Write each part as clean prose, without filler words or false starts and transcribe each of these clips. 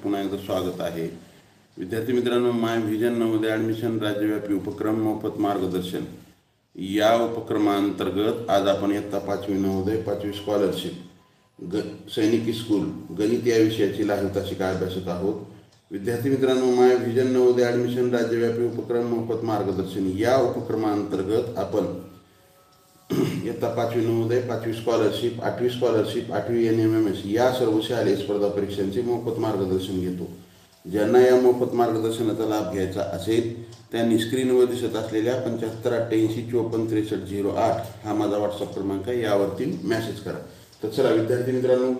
पुन्हा एकदा स्वागत आहे. विद्यार्थी मित्रांनो, माय व्हिजन नवोदय ॲडमिशन राज्यव्यापी उपक्रम मोफत मार्गदर्शन या उपक्रमांतर्गत आज आपण इयत्ता 5वी नवोदय 5वी स्कॉलरशिप सैनिकी स्कूल गणित या विषयाची लाईव्ह तासिका अभ्यासत आहोत. विद्यार्थी मित्रांनो, माय व्हिजन नवोदय ॲडमिशन राज्यव्यापी उपक्रम मोफत मार्गदर्शन या उपक्रमांतर्गत आपण इयत्ता 5वी नवोदय 5वी स्कॉलरशिप 8वी स्कॉलरशिप 8वी NMMS या सर्व शालेय स्पर्धा परीक्षांचे मोफत मार्गदर्शन घेतो. ज्यांना या मोफत मार्गदर्शनाचा लाभ घ्यायचा असेल त्यांनी स्क्रीनवर दिसत असलेल्या 7588546308 हा माझा व्हॉट्सअप क्रमांक आहे, यावरती मेसेज करा. तर चला विद्यार्थी मित्रांनो,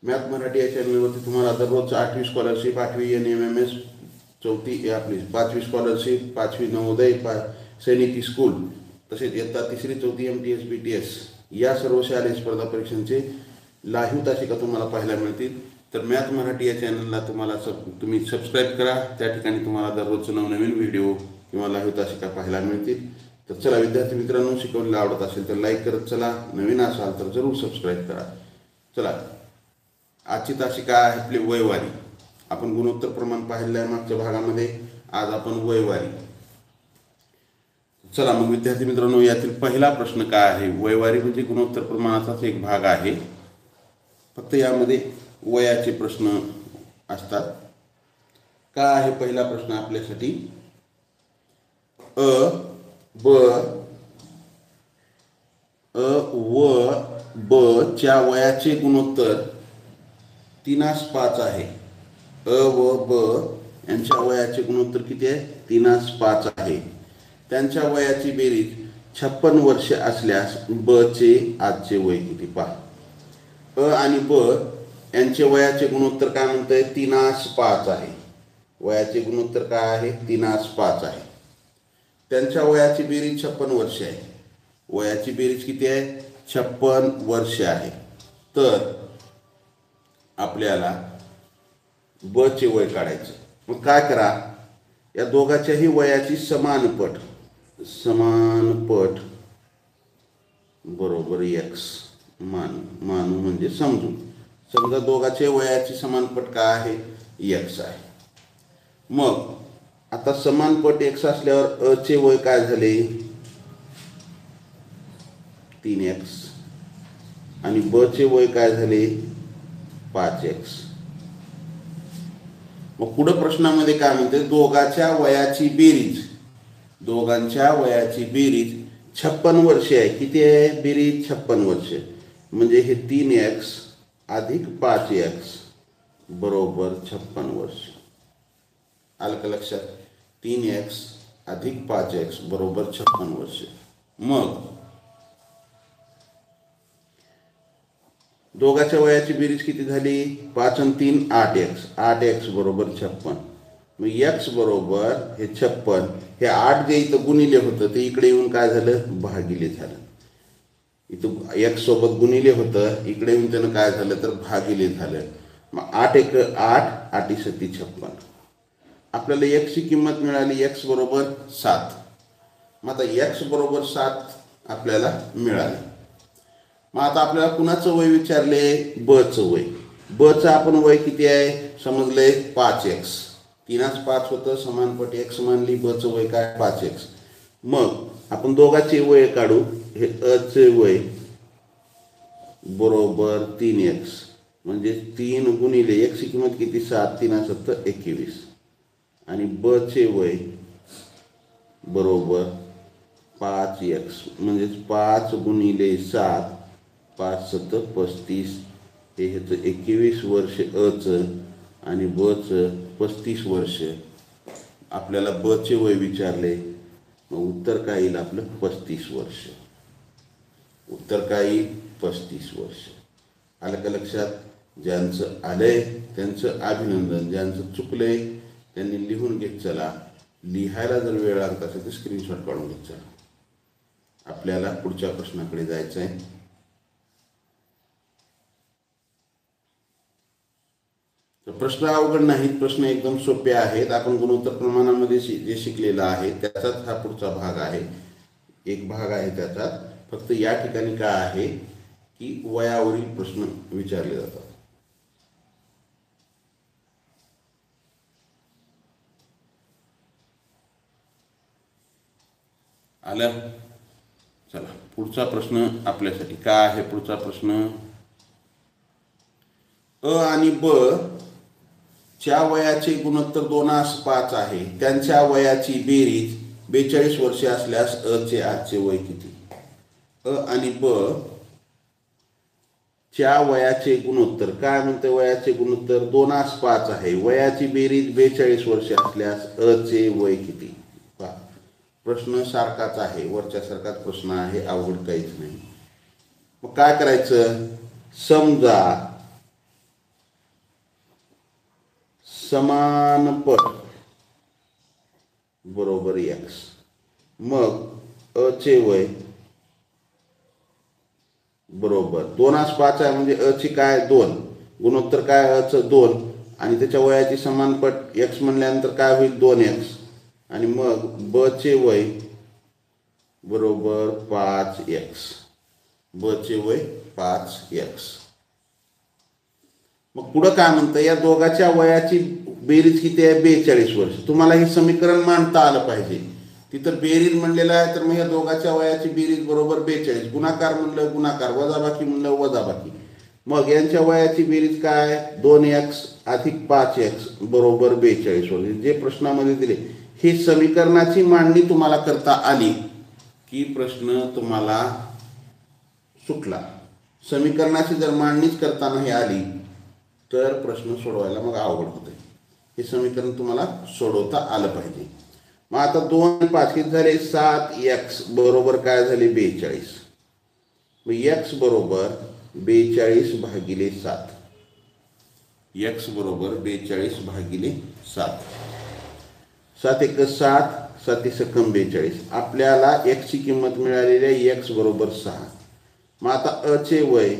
मॅथ मराठी या चॅनलवरती तुम्हाला दररोज 8वी स्कॉलरशिप 8वी NMMS चौथी आपली 5वी स्कॉलरशिप 5वी नवोदय सैनिकी स्कूल तसेच इयत्ता 3री 4थी MTS BTS या सर्व शालेय स्पर्धा परीक्षांचे लाईव्ह तासिका तुम्हाला पाहायला मिळतील. तर मॅथ मराठी या चॅनलला तुम्ही सबस्क्राईब करा. त्या ठिकाणी तुम्हाला दररोज नवनवीन व्हिडिओ किंवा लाईव्ह तासिका पाहायला मिळतील. तर चला विद्यार्थी मित्रांनो, शिकवलेलं आवडत असेल तर लाईक करत चला, नवीन असाल तर जरूर सबस्क्राईब करा. चला, आजची तासिका आहे आपली वयवारी. आपण गुणोत्तर प्रमाण पाहिलेलं आहे मागच्या भागामध्ये. आज आपण वयवारी. चला मग विद्यार्थी मित्रांनो, यातील पहिला प्रश्न काय आहे? वयवारी म्हणजे गुणोत्तर प्रमाणाचाच एक भाग आहे, फक्त यामध्ये वयाचे प्रश्न असतात. काय आहे पहिला प्रश्न आपल्यासाठी? व ब च्या वयाचे गुणोत्तर 3:5 आहे. व ब यांच्या वयाचे गुणोत्तर किती आहे? 3:5 आहे. त्यांच्या वयाची बेरीज 56 वर्ष असल्यास ब चे आजचे वय किती? पहा, आणि ब यांचे वयाचे गुणोत्तर काय म्हणतंय? 3:5 आहे. वयाचे गुणोत्तर काय आहे? 3:5 आहे. त्यांच्या वयाची बेरीज 56 वर्ष आहे. वयाची बेरीज किती आहे? 56 वर्ष आहे. तर आपल्याला ब चे वय काढायचं. मग काय करा, या दोघांच्याही वयाची समान पट बरोबर x मानू म्हणजे समजा दोघांच्या वयाची समान पट काय आहे? x आहे. मग आता समान पट x असल्यावर अ चे वय काय झाले? 3x आणि ब चे वय काय झाले? 5x. मग पुढे प्रश्नामध्ये काय म्हणते? दोघांच्या वयाची बेरीज 56 वर्षे आहे. किती आहे बेरीज? 56 वर्षे. म्हणजे हे 3x अधिक 5x बरोबर 56 वर्ष. आलं का लक्षात? 3x अधिक 5x बरोबर 56 वर्ष. मग दोघांच्या वयाची बेरीज किती झाली? 5 आणि 3 8x. 8x बरोबर 56. मग x बरोबर हे 56, हे 8 जे इथं गुणिले होतं ते इकडे येऊन काय झालं? भागिले झालं. इथं x सोबत गुणिले होतं, इकडे येऊन त्यानं काय झालं? तर भागिले झालं. मग 8 1 8, 8 7 56. आपल्याला x ची किंमत मिळाली x बरोबर 7. मग आता x बरोबर 7 आपल्याला मिळाले. मग आता आपल्याला कुणाचं वय विचारले? ब चं वय. ब चं आपण वय किती आहे समजले? 5x. 3:5 होतं, समानपट x मानली, ब चं वय काय? 5x. मग आपण दोघांचे वय काढू. हे अ चे वय बरोबर 3x म्हणजे 3 गुणिले x ची किंमत किती? 7. 3 7 21. आणि ब चे वय बरोबर 5x म्हणजे 5 गुणिले 7 5 7 35. हे ह्याचं 21 वर्ष अ चं आणि ब चं 35 वर्ष. आपल्याला ब चे वय विचारले. मग उत्तर काय येईल आपलं? 35 वर्ष. उत्तर काय येईल? 35 वर्ष. आलं का लक्षात? ज्यांचं आलंय त्यांचं अभिनंदन, ज्यांचं चुकलंय त्यांनी लिहून घेत चला. लिहायला जर वेळ लागत असेल तर स्क्रीनशॉट काढून घेत चला. आपल्याला पुढच्या प्रश्नाकडे जायचं आहे. तर प्रश्न अवघड नाहीत, प्रश्न एकदम सोपे आहेत. आपण गुणोत्तर प्रमाणामध्ये जे शिकलेलं आहे त्याचाच हा पुढचा भाग आहे. एक भाग आहे त्याचा. फक्त या ठिकाणी काय आहे की वयावरील प्रश्न विचारले जातात. आलं. चला पुढचा प्रश्न आपल्यासाठी काय आहे. पुढचा प्रश्न, अ आणि ब च्या वयाचे गुणोत्तर 2:5 आहे. त्यांच्या वयाची बेरीज 42 वर्षे असल्यास अ चे आजचे वय किती. अ आणि ब च्या वयाचे गुणोत्तर, काय म्हणते वयाचे गुणोत्तर 2:5 आहे. वयाची बेरीज 42 वर्षे असल्यास अ चे वय किती. प्रश्न सारखाच आहे, वरच्यासारखाच प्रश्न आहे, अवघड काहीच नाही. मग काय करायचं, समजा समानपट बरोबर एक्स, मग अ चे वय बरोबर 2:5 आहे म्हणजे अ ची काय 2, गुणोत्तर काय अ चं 2 आणि त्याच्या वयाची समानपट एक्स म्हणल्यानंतर काय होईल 2x आणि मग ब चे वय बरोबर 5x. ब चे वय 5x. मग पुढं काय म्हणतं, या दोघांच्या वयाची बेरीज किती आहे 42 वर्ष. तुम्हाला हे समीकरण मांडता आलं पाहिजे. तिथं बेरीज म्हणलेलं आहे तर मग या दोघांच्या वयाची बेरीज बरोबर 42. गुणाकार म्हणलं गुणाकार, वजाबाकी म्हणलं वजाबाकी. मग यांच्या वयाची बेरीज काय 2x अधिक 5x बरोबर 42 वर्ष. जे प्रश्नामध्ये दिले हे समीकरणाची मांडणी तुम्हाला करता आली की प्रश्न तुम्हाला सुटला. समीकरणाची जर मांडणीच करता नाही आली तर प्रश्न सोडवायला मग अवघड होते. हे समीकरण तुम्हाला सोडवता आलं पाहिजे. मग आता 2 आणि 5 किती झाले 7x बरोबर काय झाले 42. मग x बरोबर 42 भागिले 7. x बरोबर 42 भागिले 7. 7 × 7 7 × 42. आपल्याला x ची किंमत मिळालेली आहे x बरोबर 6. मग आता अ चे वय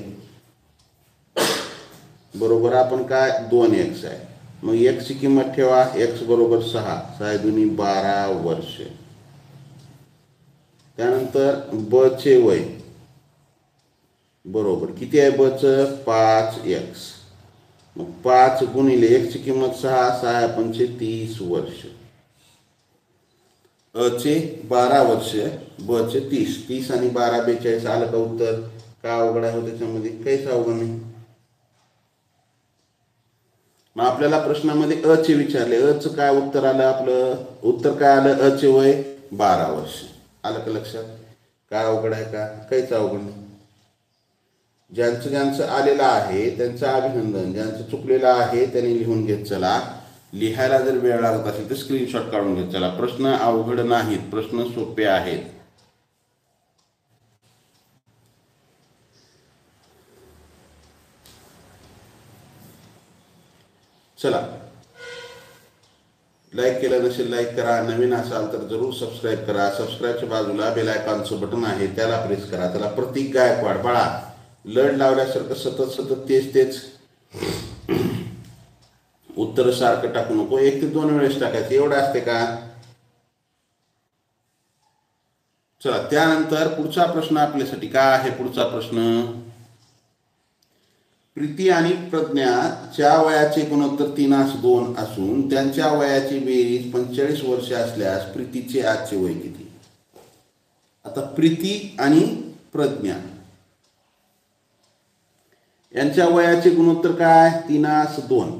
बरोबर आपण काय 2x आहे. मग x ची किंमत ठेवा, x बरोबर 6, 6 दुनी 12 वर्ष. त्यानंतर ब चे वय बरोबर किती आहे ब चं 5x. मग 5 गुणिले x ची किंमत 6, 6 पंचे 30 वर्ष. अ चे 12 वर्ष, ब चे 30. 30 आणि 12 42. आलं का उत्तर. काय अवघड आहे त्याच्यामध्ये, काहीच अवघड नाही. मग आपल्याला प्रश्नामध्ये अ चे विचारले, अ चं काय उत्तर आलं, आपलं उत्तर काय आलं अ चे वय 12 वर्ष. आलं का लक्षात. काय अवघड आहे का, काहीच अवघड नाही. ज्यांचं ज्यांचं आलेलं आहे त्यांचं अभिनंदन, ज्यांचं चुकलेलं आहे त्यांनी लिहून घेत चला. लिहायला जर वेळ लागत असेल तर स्क्रीनशॉट काढून घेत चला. प्रश्न अवघड नाहीत, प्रश्न सोपे आहेत. चला, लाईक केलं नसेल लाईक करा, नवीन असाल तर जरूर सबस्क्राईब करा. सबस्क्राईबच्या बाजूला बेल आयकॉनचं बटन आहे त्याला प्रेस करा. त्याला प्रतीक गायकवाड बाळा लढ लावल्यासारखं सतत तेच उत्तर सारखं टाकू नको. 1 ते 2 वेळेस टाकायचं, एवढं असते का. चला त्यानंतर पुढचा प्रश्न आपल्यासाठी काय आहे. पुढचा प्रश्न, प्रीती आणि प्रज्ञाच्या वयाचे गुणोत्तर 3:2 असून त्यांच्या वयाची बेरीज 45 वर्षे असल्यास प्रीतीचे आजचे वय किती. आता प्रीती आणि प्रज्ञा यांच्या वयाचे गुणोत्तर काय 3:2.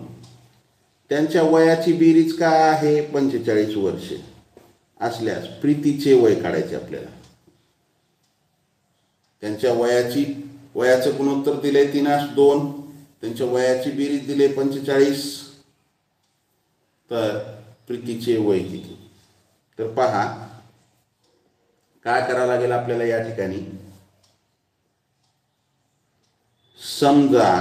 त्यांच्या वयाची बेरीज काय आहे 45 वर्षे असल्यास प्रीतीचे वय काढायचे आपल्याला. त्यांच्या वयाचं गुणोत्तर दिले 3:2, त्यांच्या वयाची बेरीज दिले 45, तर प्रीतीचे वय किती. तर पहा काय करावं लागेल आपल्याला या ठिकाणी. समजा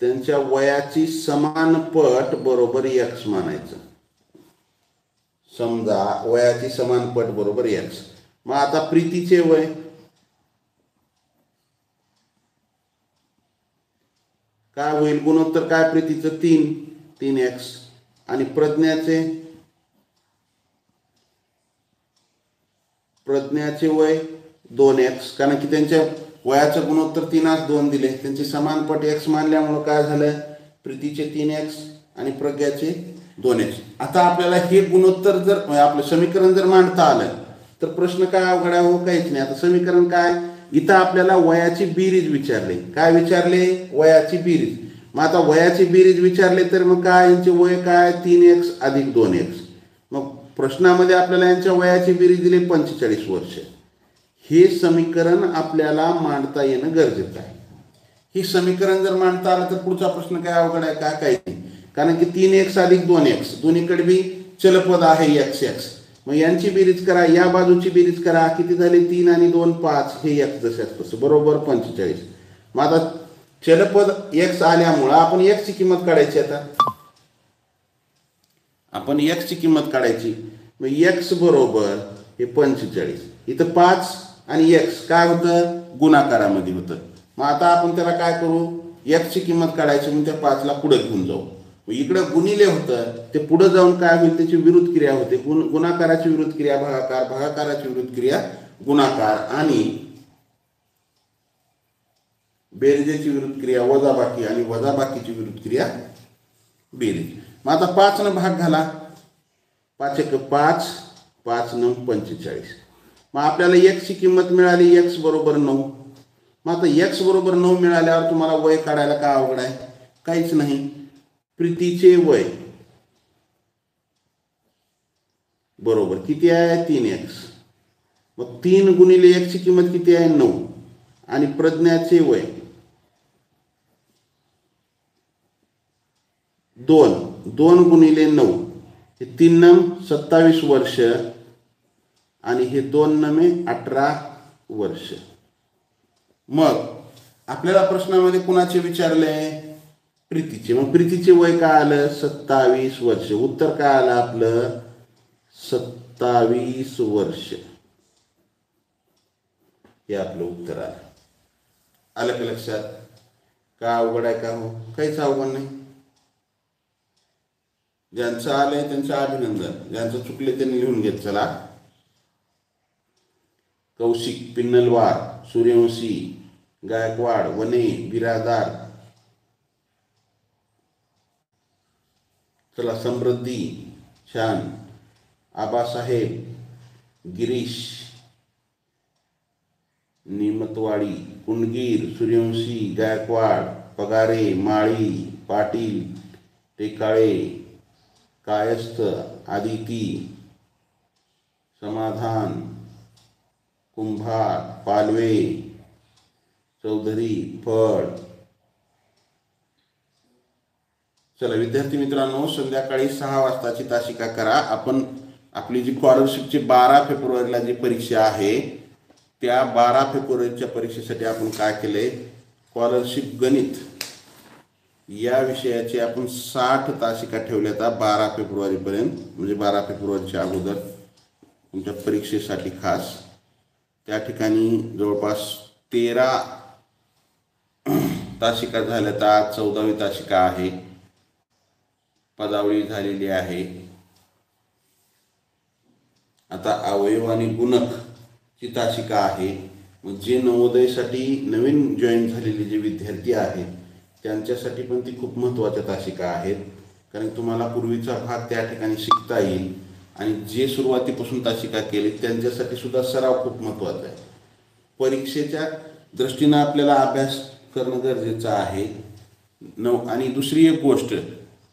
त्यांच्या वयाची समानपट बरोबर x मानायचं. समजा वयाची समानपट बरोबर x. मग आता प्रीतीचे वय काय होईल, गुणोत्तर काय प्रीतीचं 3x आणि प्रज्ञाचे वय 2x, कारण की त्यांच्या वयाचं गुणोत्तर 3:2 दिले, त्यांची समानपट x मानल्यामुळं काय झालं प्रीतीचे 3x आणि प्रज्ञाचे 2x. आता आपल्याला हे गुणोत्तर जर आपलं समीकरण जर मांडता आलं तर प्रश्न काय अवघड आहे हो? काहीच नाही. आता समीकरण काय, इथं आपल्याला वयाची बेरीज विचारले. काय विचारले? वयाची बेरीज. मग आता वयाची बेरीज विचारले तर मग काय, यांचे वय काय, 3x अधिक 2x. मग प्रश्नामध्ये आपल्याला यांच्या वयाची बेरीज दिली 45 वर्ष. हे समीकरण आपल्याला मांडता येणं गरजेचं आहे. हे समीकरण जर मांडता आलं तर पुढचा प्रश्न काय अवघड आहे का? काही नाही. कारण की 3x अधिक 2x दोन्हीकडे बी चलपद आहे x. मग यांची बेरीज करा, या बाजूची बेरीज करा. किती झाली? 3 आणि 2 5. हे x जशाच तसं बरोबर 45. मग आता चलपद x आल्यामुळं आपण x ची किंमत काढायची. आता आपण x ची किंमत काढायची. मग x बरोबर हे 45. इथं 5 आणि x काय होतं? गुणाकारामध्ये होतं. मग आता आपण त्याला काय करू? x ची किंमत काढायची. मग त्या 5 ला पुढे घेऊन जाऊ. इकडं गुणिले होतं ते पुढे जाऊन काय होईल? त्याची विरुद्ध क्रिया होते. गुणाकाराची विरुद्ध क्रिया भागाकार, भागाकाराची विरुद्ध क्रिया गुणाकार आणि बेरजेची विरुद्ध क्रिया वजाबाकी आणि वजाबाकीची विरुद्ध क्रिया बेरीज. मग आता 5 न भाग घाला. 5 1 5, 5 9 45. मग आपल्याला x ची किंमत मिळाली x बरोबर 9. मग आता x बरोबर 9 मिळाल्यावर तुम्हाला वय काढायला काय अवघड आहे? काहीच नाही. प्रीतीचे वय बरोबर किती आहे? 3x. मग 3 गुणिले x ची किंमत किती आहे? 9. आणि प्रज्ञाचे वय 2 गुणिले 9 हे 3 नम 27 वर्ष आणि हे 2 नमे 18 वर्ष. मग आपल्याला प्रश्नामध्ये कुणाचे विचारले? प्रीतीचे. मग प्रीतीचे वय काय आलं? 27 वर्ष. उत्तर काय आलं आपलं? 27 वर्ष. हे आपलं उत्तर आलं. आलं का लक्षात? का अवघड आहे का हो? काहीच अवघड नाही. ज्यांचं आलंय त्यांचं अभिनंदन, ज्यांचं चुकले त्यांनी लिहून घेत चला. कौशिक, पिन्नलवार, सूर्यवंशी, गायकवाड, वने, बिरादार, चला समृद्धी, छान, आबासाहेब, गिरीश, निमतवाडी, कुंडगीर, सूर्यवंशी, गायकवाड, पगारे, माळी, पाटील, टेकाळे, कायस्थ, आदिती, समाधान, कुंभार, पालवे, चौधरी, फळ. चला विद्यार्थी मित्रांनो, संध्याकाळी 6 वाजताची तासिका करा. आपण आपली जी स्कॉलरशिपची 12 फेब्रुवारीला जी परीक्षा आहे त्या 12 फेब्रुवारीच्या परीक्षेसाठी आपण काय केले? स्कॉलरशिप गणित या विषयाचे आपण 60 तासिका ठेवल्यात 12 फेब्रुवारीपर्यंत. म्हणजे 12 फेब्रुवारीच्या अगोदर तुमच्या परीक्षेसाठी खास. त्या ठिकाणी जवळपास 13 तासिका झाल्या. तर आज 14वी तासिका आहे. पदावळी झालेली आहे. आता अवयव आणि गुणक ची तासिका आहे. मग जे नवोदयसाठी नवीन जॉईन झालेले जे विद्यार्थी आहेत त्यांच्यासाठी पण ती खूप महत्त्वाच्या तासिका आहेत. कारण तुम्हाला पूर्वीचा भाग त्या ठिकाणी शिकता येईल. आणि जे सुरुवातीपासून तासिका केली त्यांच्यासाठी सुद्धा सराव खूप महत्त्वाचा आहे. परीक्षेच्या दृष्टीनं आपल्याला अभ्यास करणं गरजेचं आहे. आणि दुसरी एक गोष्ट,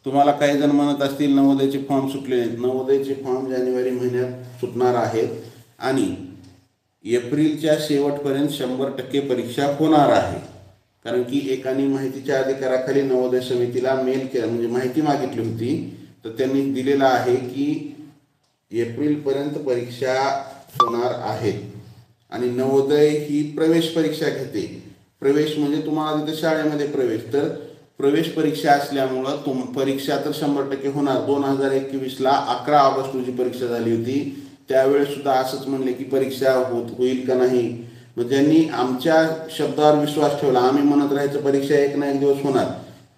तुम्हाला काही जण म्हणत असतील नवोदयचे फॉर्म सुटले नाहीत. नवोदयचे फॉर्म जानेवारी महिन्यात सुटणार आहेत आणि एप्रिलच्या शेवटपर्यंत 100% परीक्षा होणार आहे. कारण की एकाने माहितीच्या अधिकाराखाली नवोदय समितीला मेल केला, म्हणजे माहिती मागितली होती. तर त्यांनी दिलेलं आहे की एप्रिलपर्यंत परीक्षा होणार आहेत. आणि नवोदय ही प्रवेश परीक्षा घेते. प्रवेश म्हणजे तुम्हाला तिथे शाळेमध्ये प्रवेश, तर प्रवेश परीक्षा असल्यामुळं परीक्षा तर 100% होणार. 2021ला 11 ऑगस्ट रोजी परीक्षा झाली होती. त्यावेळेस सुद्धा असंच म्हणले की परीक्षा होईल का नाही. मग ज्यांनी आमच्या शब्दावर विश्वास ठेवला, आम्ही म्हणत राहायचं परीक्षा एक ना एक दिवस होणार,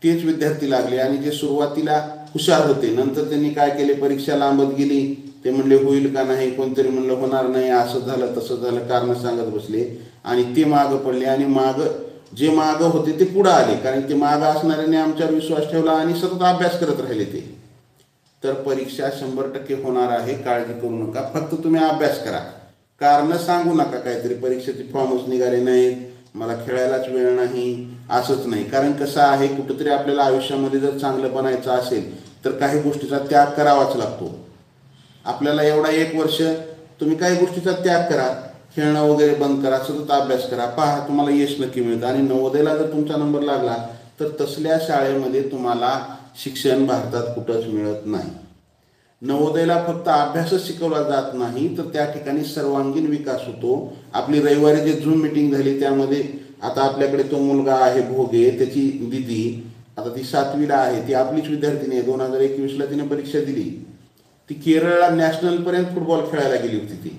तेच विद्यार्थी लागले. आणि जे सुरुवातीला हुशार होते नंतर त्यांनी काय केले, परीक्षा लांबत गेली. ते म्हणले होईल का नाही, कोणतरी म्हणलं होणार नाही, असं झालं तसं झालं, कारण सांगत बसले आणि ते मागं पडले. आणि जे मागं होते ते पुढं आले, कारण ते मागं असणाऱ्याने आमच्यावर विश्वास ठेवला आणि सतत अभ्यास करत राहिले ते. तर परीक्षा 100% होणार आहे, काळजी करू नका. फक्त तुम्ही अभ्यास करा. कारण सांगू नका काहीतरी परीक्षेचे फॉर्मच निघाले नाहीत, मला खेळायलाच वेळ नाही, असंच नाही. कारण कसं आहे, कुठंतरी आपल्याला आयुष्यामध्ये जर चांगलं बनायचं असेल तर काही गोष्टीचा त्याग करावाच लागतो. आपल्याला एवढा 1 वर्ष तुम्ही काही गोष्टीचा त्याग करा, खेळणं वगैरे बंद करा, सतत अभ्यास करा, पहा तुम्हाला यश नक्की मिळतं. आणि नवोदयला जर तुमचा नंबर लागला तर तसल्या शाळेमध्ये तुम्हाला शिक्षण भारतात कुठंच मिळत नाही. नवोदयला फक्त अभ्यासच शिकवला जात नाही, तर त्या ठिकाणी सर्वांगीण विकास होतो. आपली रविवारी जे झूम मीटिंग झाली त्यामध्ये आता आपल्याकडे तो मुलगा आहे भोगे, त्याची दिदी आता ती 7वीला आहे, ती आपलीच विद्यार्थिनी आहे. 2021ला तिने परीक्षा दिली. ती केरळला नॅशनलपर्यंत फुटबॉल खेळायला गेली होती ती.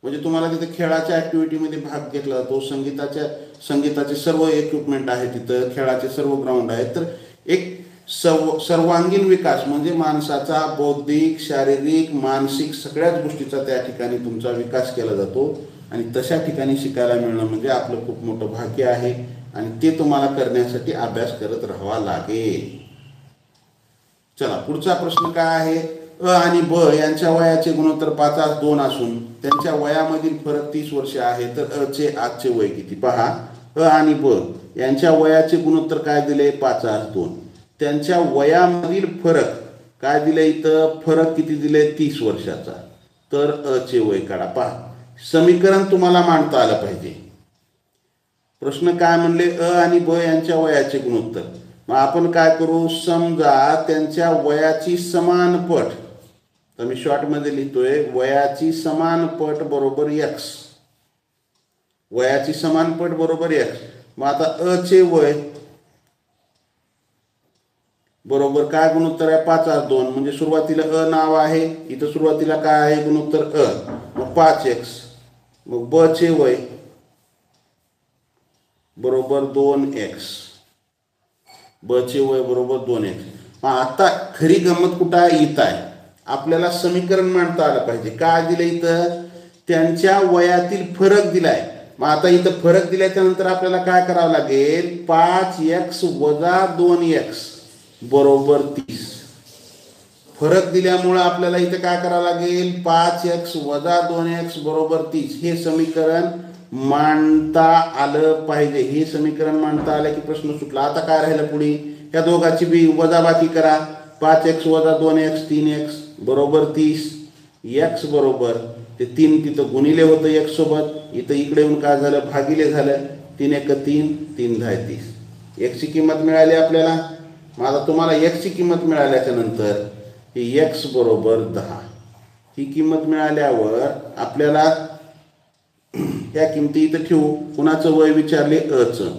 म्हणजे तुम्हाला तिथे खेळाच्या ॲक्टिव्हिटीमध्ये भाग घेतला जातो. संगीताचे सर्व इक्विपमेंट आहे तिथं, खेळाचे सर्व ग्राउंड आहेत. तर एक सर्वांगीण विकास म्हणजे माणसाचा बौद्धिक, शारीरिक, मानसिक सगळ्याच गोष्टीचा त्या ठिकाणी तुमचा विकास केला जातो. आणि तशा ठिकाणी शिकायला मिळणं म्हणजे आपलं खूप मोठं भाग्य आहे. आणि ते तुम्हाला करण्यासाठी अभ्यास करत राहावा लागेल. चला, पुढचा प्रश्न काय आहे. अ आणि ब यांच्या वयाचे गुणोत्तर 5:2 असून त्यांच्या वयामधील फरक 30 वर्षे आहे, तर अ चे आजचे वय किती. पहा, अ आणि ब यांच्या वयाचे गुणोत्तर काय दिले, 5:2. त्यांच्या वयामधील फरक काय दिले इथं, फरक किती दिले, 30 वर्षाचा. तर अ चे वय काढा. पहा, समीकरण तुम्हाला मांडता आलं पाहिजे. प्रश्न काय म्हणले, अ आणि ब यांच्या वयाचे गुणोत्तर. मग आपण काय करू, समजा त्यांच्या वयाची समान पट, तर मी शॉर्टमध्ये लिहितोय, वयाची समान पट बरोबर x. वयाची समान पट बरोबर x. मग आता अ चे वय बरोबर काय गुणोत्तर आहे, 5:2. म्हणजे सुरुवातीला अ नाव आहे, इथं सुरुवातीला काय आहे, गुणोत्तर अ, मग 5x. मग ब चे वय बरोबर 2x. ब चे वय बरोबर 2x. मग आता खरी गंमत कुठं आहे, इथं आहे. आपल्याला समीकरण मांडता आलं पाहिजे. काय दिलं इथं, त्यांच्या वयातील फरक दिलाय. मग आता इथं फरक दिल्याच्या नंतर आपल्याला काय करावं लागेल, 5x वजा 2x बरोबर 30. फरक दिल्यामुळं आपल्याला इथं काय करावं लागेल, 5x वजा 2x बरोबर 30 हे समीकरण मांडता आलं पाहिजे. हे समीकरण मांडता आलं की प्रश्न सुटला. आता काय राहिलं पुढे, या दोघांची बी वजाबाकी करा. 5x वजा 2x 3x बरोबर 30. x बरोबर ते 3 तिथं गुणिले होतं x सोबत, इथं इकडे येऊन काय झालं, भागिले झालं. 3 1 3, 3 10 30. x ची किंमत मिळाली आपल्याला. मग आता तुम्हाला x ची किंमत मिळाल्याच्या नंतर हे x बरोबर 10 ही किंमत मिळाल्यावर आपल्याला ह्या किमती इथं ठेवू. कुणाचं वय विचारले, अचं.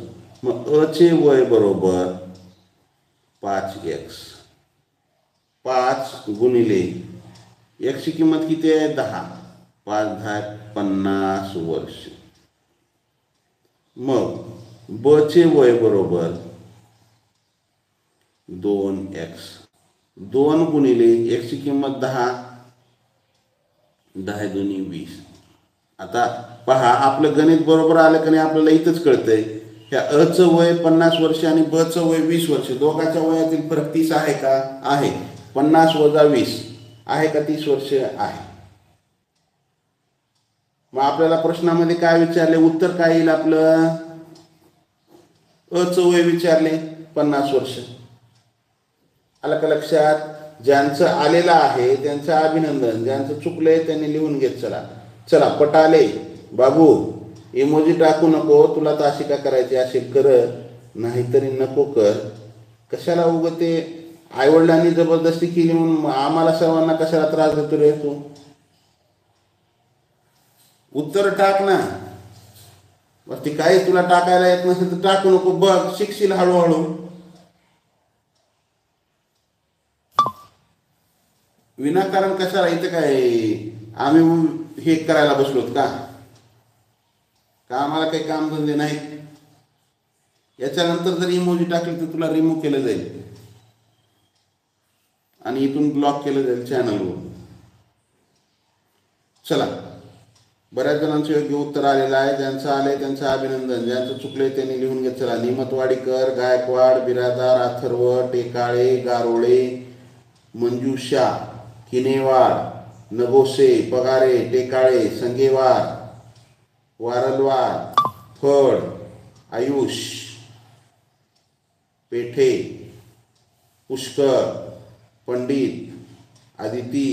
मग अ चे वय बरोबर 5x. 5 गुणिले x ची किंमत किती आहे, 10. 5 10 50 वर्ष. मग ब चे वय बरोबर 2x. 2 गुणिले x ची किंमत 10, 10 दुनी 20. आता पहा, आपलं गणित बरोबर आलं की नाही, आपल्याला इथंच कळतंय. ह्या अचं वय 50 वर्ष आणि ब चं वय 20 वर्ष, दोघांच्या वयातील फरक 30 आहे का, आहे. 50 वजा 20 आहे का, 30 वर्ष आहे. मग आपल्याला प्रश्नामध्ये काय विचारले, उत्तर काय येईल आपलं, अचं वय विचारले 50 वर्ष. आलं का लक्षात. ज्यांचं आलेलं आहे त्यांचं अभिनंदन, ज्यांचं चुकलंय त्यांनी लिहून घेत चला. चला पटाले बाबू, इमोजी टाकू नको, तुला तर अशी का करायची असेल कर, नाहीतरी नको कर. कशाला उगं ते आईवडिलांनी जबरदस्ती केली म्हणून आम्हाला सर्वांना कशाला त्रास देतो रे तू. उत्तर टाक ना. बस ती काही तुला टाकायला येत नसेल तर टाकू नको, बघ शिकशील हळूहळू. विनाकारण कशाला इथं काय आम्ही हे करायला बसलोत का आम्हाला काही कामधंदे नाहीत. याच्यानंतर जर इमोजी टाकली तर तुला रिमूव्ह केलं जाईल आणि इथून ब्लॉक केलं जाईल चॅनलवर. चला बऱ्याच जणांचं योग्य उत्तर आलेलं आहे. ज्यांचं आलंय त्यांचं अभिनंदन. ज्यांचं चुकलंय त्यांनी लिहून घेत चला. निमतवाडीकर, गायकवाड, बिरादार, अथर्व, टेकाळे, गारोळे, मंजुषा, किनेवाड, नगोसे, पगारे, टेकाळे, संगेवार, वारलवार, फड, आयुष, पेठे, पुष्कर, पंडित, आदिती,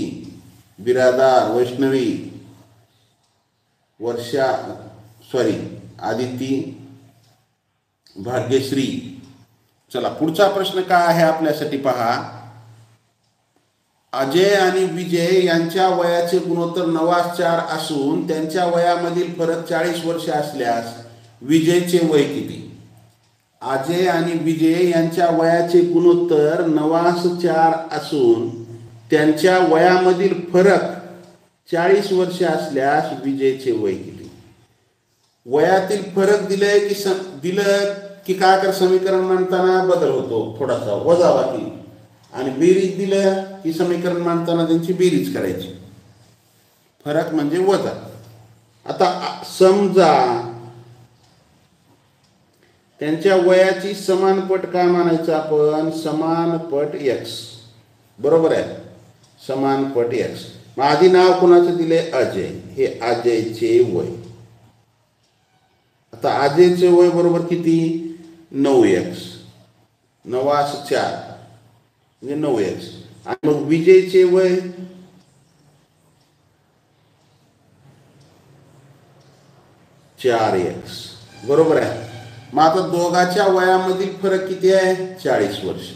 बिरादार, वैष्णवी, वर्षा, आदिती, भाग्यश्री. चला पुढचा प्रश्न काय आहे आपल्यासाठी पहा. अजय आणि विजय यांच्या वयाचे गुणोत्तर 9:4 असून त्यांच्या वयामधील फरक 40 वर्ष असल्यास विजयचे वय किती? अजय आणि विजय यांच्या वयाचे गुणोत्तर 9:4 असून त्यांच्या वयामधील फरक 40 वर्ष असल्यास विजयचे वय किती? वयातील फरक दिलं की काय कर समीकरण मांडताना बदल होतो थोडासा वजाबाकी, आणि बेरीज दिलं की समीकरण मांडताना त्यांची बेरीज करायची. फरक म्हणजे वजा. आता समजा त्यांच्या वयाची समानपट काय मानायचं आपण? समानपट x. बरोबर आहे, समानपट x. मग आधी नाव कोणाचं दिले? अजय. हे अजयचे वय. आता अजयचे वय बरोबर किती? 9x. 9:4 म्हणजे 9x. आणि मग विजयचे वय 4x. बरोबर आहे. मग आता दोघांच्या वयामधील फरक किती आहे? 40 वर्ष.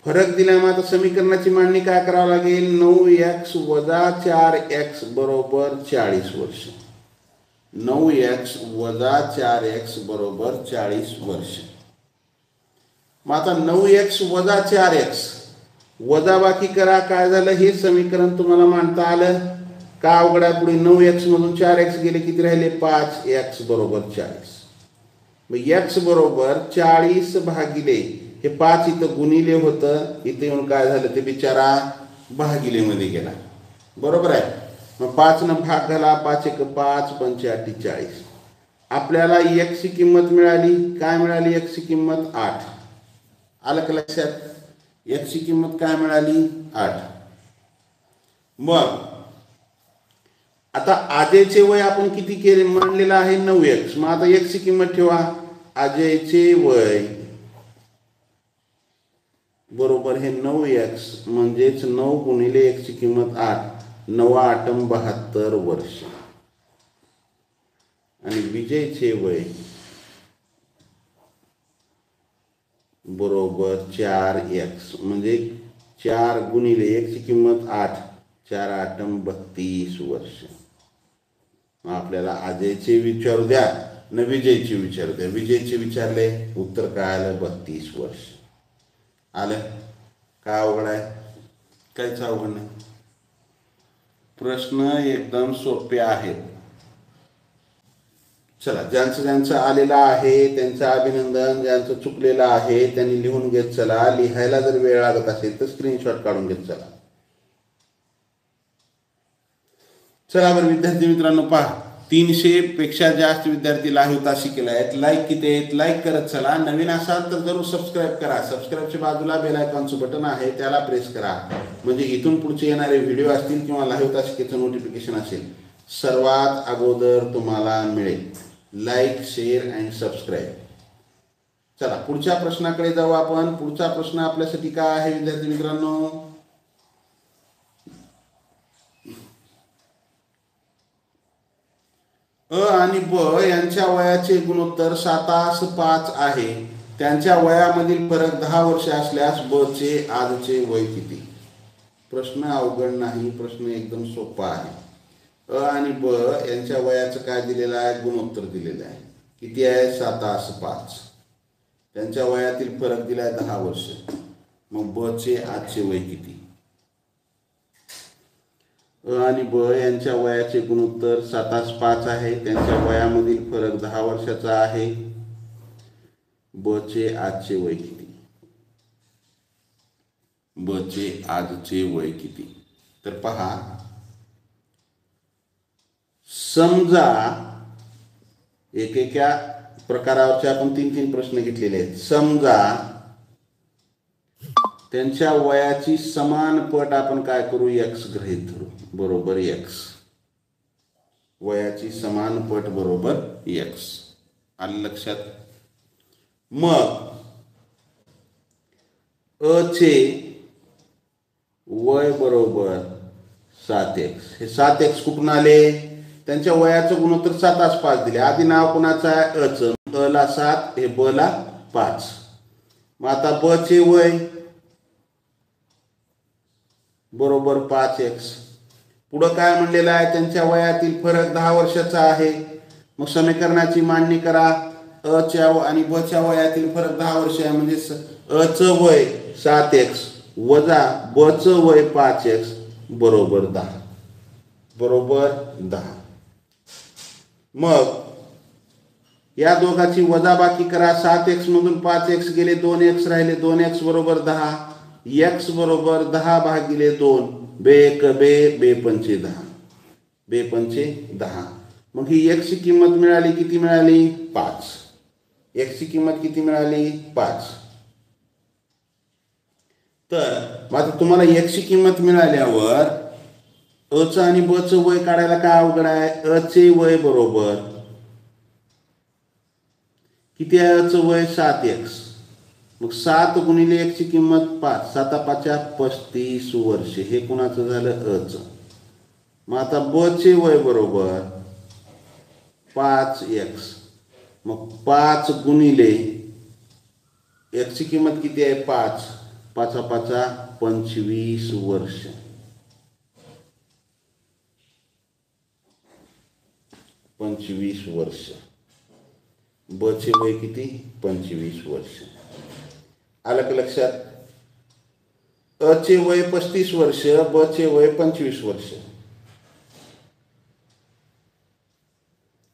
फरक दिला. मग आता समीकरणाची मांडणी काय करावं लागेल? 9x - 4x बरोबर 40 वर्ष. 9x - 4x बरोबर 40 वर्ष. मग आता 9x - 4x वजाबाकी करा. काय झालं? हे समीकरण तुम्हाला मांडता आलं का? अवघड आहे. पुढे 9x मधून 4x गेले, किती राहिले? 5x बरोबर 40. मग x बरोबर 40 भागिले हे 5 इथं गुणिले होतं, इथे येऊन काय झालं? ते बिचारा भागिले मध्ये गेला. बरोबर आहे. मग 5 न भाग झाला. 5 × 5 = 45. आपल्याला x ची किंमत मिळाली. काय मिळाली? x ची किंमत 8. आलं का लक्षात? x ची किंमत काय मिळाली? 8. मग आता अजयचे वय आपण किती केले? मानलेलं आहे 9x. मग आता x ची किंमत ठेवा. अजयचे वय बरोबर हे 9x म्हणजेच 9 गुणिले x ची किंमत 8. 9×8 = 72 वर्ष. आणि विजयचे वय बरोबर 4x म्हणजे 4 गुणिले x ची किंमत 8. 4×8 = 32 वर्ष. मग आपल्याला अजयचे विचारू द्या न विजयचे विचारू द्या. विजयचे विचारले, उत्तर काय आलं? 32 वर्ष. आलं? काय अवघड आहे? काहीच अवघड नाही. प्रश्न एकदम सोपे आहेत. चला, ज्यांचं आलेलं आहे त्यांचं अभिनंदन. ज्यांचं चुकलेलं आहे त्यांनी लिहून घेत चला. लिहायला जर वेळ लागत असेल तर स्क्रीनशॉट काढून घेत चला. चला बरं विद्यार्थी मित्रांनो, पहा 300 पेक्षा जास्त विद्यार्थी लाईव्ह तास शिकले आहेत. लाईक किती आहेत? लाईक करत चला. नवीन असाल तर जरूर सबस्क्राईब करा. सबस्क्राईबच्या बाजूला बेल आयकॉनचं बटन आहे, त्याला प्रेस करा. म्हणजे इथून पुढचे येणारे व्हिडिओ असतील किंवा लाईव्ह तास शिकेचं नोटिफिकेशन असेल सर्वात अगोदर तुम्हाला मिळेल. Like, share and subscribe. चला पुढच्या प्रश्नाकडे जाऊ आपण. पुढचा प्रश्न आपल्यासाठी काय आहे विद्यार्थी मित्रांनो? अ आणि ब यांच्या वयाचे गुणोत्तर 7:5 आहे. त्यांच्या वयामधील फरक 10 वर्ष असल्यास ब चे आजचे वय किती? प्रश्न अवघड नाही, प्रश्न एकदम सोपा आहे. अ आणि ब यांच्या वयाचं काय दिलेलं आहे? गुणोत्तर दिलेलं आहे. किती आहे? 7:5. त्यांच्या वयातील फरक दिला आहे 10 वर्ष. मग ब चे आजचे वय किती? अ आणि ब यांच्या वयाचे गुणोत्तर 7:5 आहे. त्यांच्या वयामधील फरक 10 वर्षाचा आहे. ब चे आजचे वय किती? ब चे आजचे वय किती? तर पहा, समजा एकेका प्रकारावरचे आपण 3-3 प्रश्न घेतलेले आहेत. समजा त्यांच्या वयाची समान पट आपण काय करू, एक्स गृहीत धरू, बरोबर एक्स. वयाची समान पट बरोबर एक्स. आलं लक्षात. मग अ चे वय बरोबर 7x. हे 7x कुठून आले? त्यांच्या वयाचं गुणोत्तर 7/5 दिले. आधी नाव कोणाचं आहे? अचं. अ ला 7, हे ब ला 5. मग आता ब चे वय बरोबर 5x. पुढं काय म्हणलेलं आहे? त्यांच्या वयातील फरक 10 वर्षाचा आहे. मग समीकरणाची मांडणी करा. अ च्या आणि ब च्या वयातील फरक 10 वर्ष आहे. म्हणजे अ चं वय 7x वजा ब चं वय 5x बरोबर 10. बरोबर 10. मग या दोघांची वजाबाकी करा. 7x मधून 5x गेले, 2x राहिले. 2x बरोबर 10. x बरोबर 10 भागिले 2. बे 1 बे, बे पंचे 10. बे पंचे 10. मग ही x ची किंमत मिळाली. किती मिळाली? 5. x ची किंमत किती मिळाली? 5. तर आता तुम्हाला x ची किंमत मिळाल्यावर अ चं आणि ब चं वय काढायला काय अवघड आहे? अ चे वय बरोबर किती आहे? अ चं वय 7x. मग 7 गुणिले x ची किंमत 5. 7×5 35 वर्ष. हे कुणाचं झालं? अ चं. मग आता ब चे वय बरोबर 5x. मग 5 गुणिले x ची किंमत किती आहे? 5. 5×5 25 वर्ष. 25 वर्ष. ब चे वय किती? 25 वर्ष. आलं का लक्षात? अ चे वय 35 वर्ष, ब चे वय 25 वर्ष.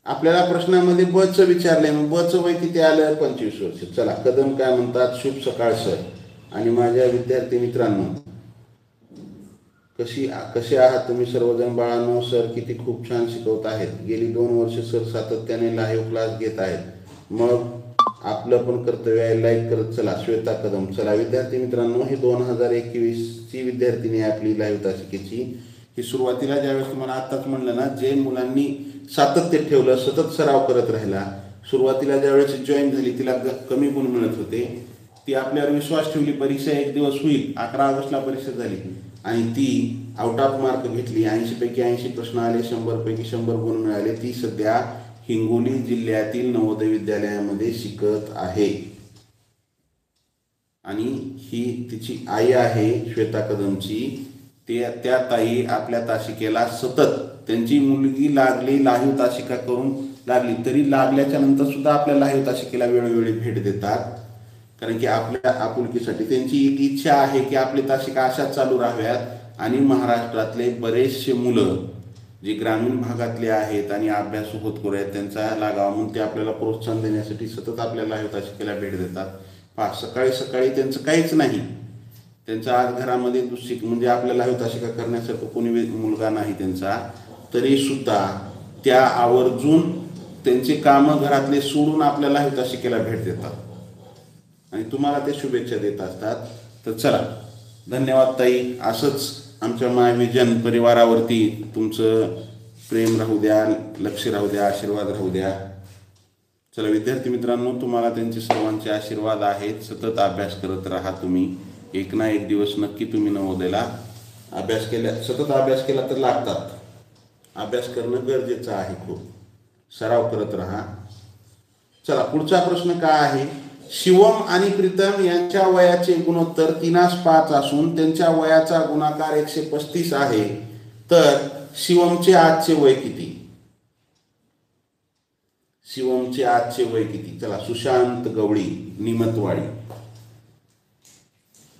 आपल्याला प्रश्नामध्ये ब चं विचारलंय. मग ब चं वय किती आलं? 25 वर्ष. चला, कदम काय म्हणतात? शुभ सकाळ सर आणि माझ्या विद्यार्थी मित्रांनो, कसे आहात तुम्ही सर्वजण? बाळांनो, सर किती खूप छान शिकवत आहेत. गेली 2 वर्ष सर सातत्याने लाईव्ह क्लास घेत आहेत. मग आपलं पण कर्तव्य आहे लाईक करत चला. श्वेता कदम. चला विद्यार्थी मित्रांनो, ही 2021ची विद्यार्थिनी आहे आपली लाईव्ह तासिकेची. ही सुरुवातीला ज्यावेळेस तुम्हाला आत्ताच म्हणलं ना, जे मुलांनी सातत्य ठेवलं, सतत सराव करत राहिला, सुरुवातीला ज्यावेळेस जॉईन झाली तिला कमी गुण मिळत होते, ती आपल्यावर विश्वास ठेवली. परीक्षा एक दिवस होईल. 11 ऑगस्टला परीक्षा झाली आणि ती आउट ऑफ मार्क घेतली. 80 पैकी 80 प्रश्न आले, 100 पैकी 100 गुण मिळाले. ती सध्या हिंगोली जिल्ह्यातील नवोदय विद्यालयामध्ये शिकत आहे आणि ही तिची आई आहे श्वेता कदमची. त्या ताई आपल्या तासिकेला सतत, त्यांची मुलगी लागली लाईव्ह तासिका करून लागली तरी लागल्याच्या नंतर सुद्धा आपल्या लाईव्ह तासिकेला वेळोवेळी भेट देतात. कारण की आपल्या आपुलकीसाठी त्यांची एक इच्छा आहे की आपली तासिका अशाच चालू राहाव्यात आणि महाराष्ट्रातले बरेचसे मुलं जे ग्रामीण भागातले आहेत आणि अभ्यासू होतकरू आहेत त्यांचा लागावा म्हणून ते आपल्याला प्रोत्साहन देण्यासाठी सतत आपल्या लाईव्ह तासिकेला भेट देतात. सकाळी सकाळी त्यांचं काहीच नाही. त्यांचा आज घरामध्ये म्हणजे आपल्या लाईव्ह तासिका करण्यासारखं कोणी मुलगा नाही त्यांचा, तरी सुद्धा त्या आवर्जून त्यांचे कामं घरातले सोडून आपल्या लाईव्ह तासिकेला भेट देतात आणि तुम्हाला ते शुभेच्छा देत असतात. तर चला, धन्यवाद ताई. असंच आमच्या माय विजन परिवारावरती तुमचं प्रेम राहू द्या, लक्ष राहू द्या, आशीर्वाद राहू द्या. चला विद्यार्थी मित्रांनो, तुम्हाला त्यांचे सर्वांचे आशीर्वाद आहेत. सतत अभ्यास करत राहा तुम्ही. एक ना एक दिवस नक्की तुम्ही नवोदयला सतत अभ्यास केला तर लागतात. अभ्यास करणं गरजेचं आहे. खूप सराव करत राहा. चला, पुढचा प्रश्न काय आहे? शिवम आणि प्रीतम यांच्या वयाचे गुणोत्तर 3/5 असून त्यांच्या वयाचा गुणाकार 135 आहे. तर शिवमचे आजचे वय किती? शिवमचे आजचे वय किती? चला, सुशांत गवळी, निमतवाडी.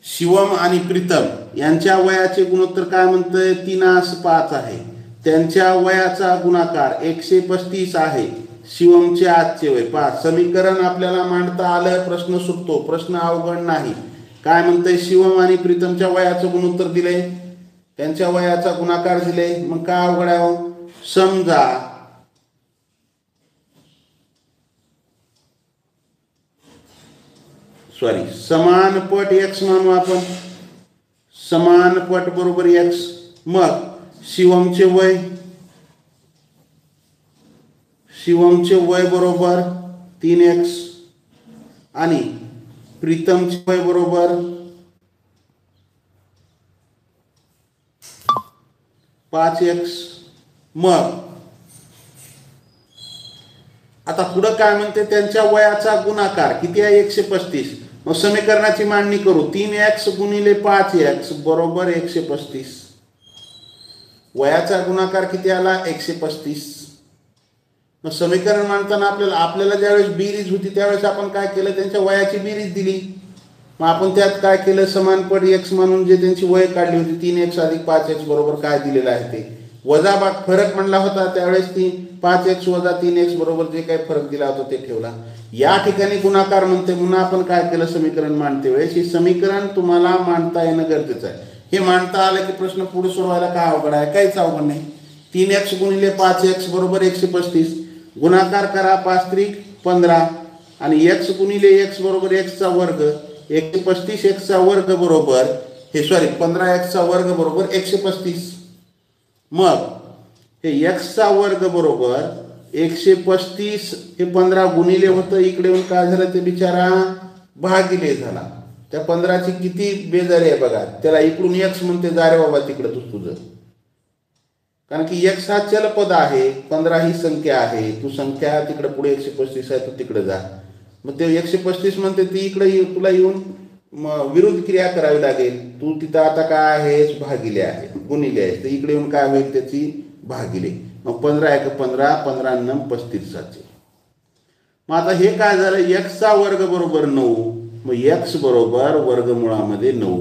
शिवम आणि प्रीतम यांच्या वयाचे गुणोत्तर काय म्हणतंय? 3/5 आहे. त्यांच्या वयाचा गुणाकार 135 आहे. शिवमचे आजचे वय. समीकरण आपल्याला मांडता आलं, प्रश्न सुटतो. प्रश्न अवघड नाही. काय म्हणतंय? शिवम आणि प्रीतमच्या वयाचं गुणोत्तर दिले, त्यांच्या वयाचा गुणाकार दिले. मग काय अवघड आहे? समजा सॉरी समान पट एक्स मानू आपण, समान पट बरोबर एक्स. मग शिवमचे वय बरोबर 3x आणि प्रीतमचे वय बरोबर 5x. मग आता पुढं काय म्हणते, त्यांच्या वयाचा गुणाकार किती आहे 135. मग समीकरणाची मांडणी करू. 3x गुणिले 5x बरोबर 135. वयाचा गुणाकार किती आला 135. मग समीकरण मांडताना आपल्याला ज्यावेळेस बेरीज होती त्यावेळेस आपण काय केलं, त्यांच्या वयाची बेरीज दिली. मग आपण त्यात काय केलं, समानपट x म्हणून जे त्यांची वय काढली होती 3x अधिक 5x बरोबर काय दिलेलं आहे ते वजा फरक म्हणला होता त्यावेळेस 5x वजा 3x बरोबर जे काही फरक दिला होता ते ठेवला. या ठिकाणी गुणाकार म्हणते म्हणून आपण काय केलं, समीकरण मांडते वेळेस हे समीकरण तुम्हाला मांडता येणं गरजेचं आहे. हे मांडता आलं की प्रश्न पुढे सोडवायला काय अवघड आहे, काहीच अवघड नाही. 3x गुणिले 5x बरोबर 135. गुणाकार करा 5 त्रिक 15 आणि x गुणिले x बरोबर x चा वर्ग. 135 x चा वर्ग बरोबर 15x चा वर्ग बरोबर 135. मग हे x चा वर्ग बरोबर 135 हे 15 गुणिले होतं, इकडे येऊन काय झालं ते बिचारा भागिले झाला. त्या 15ची किती बेजारी आहे बघा. त्याला इकडून x म्हणते, जा रे बाबा तिकडे तुझं, कारण की x हा चलपद आहे, 15 ही संख्या आहे. तू संख्या तिकडे पुढे 135 आहे, तू तिकडे जा. मग ते 135 म्हणते ती इकडे तुला येऊन विरुद्ध क्रिया करावी लागेल. तू तिथं आता काय आहेस, भागिले आहे, गुणिले आहे, तर इकडे येऊन काय होईल त्याची भागिले. मग 15 1 15, 15 9 35. मग आता हे काय झालं, x चा वर्ग बरोबर 9. मग x बरोबर वर्गमुळामध्ये 9.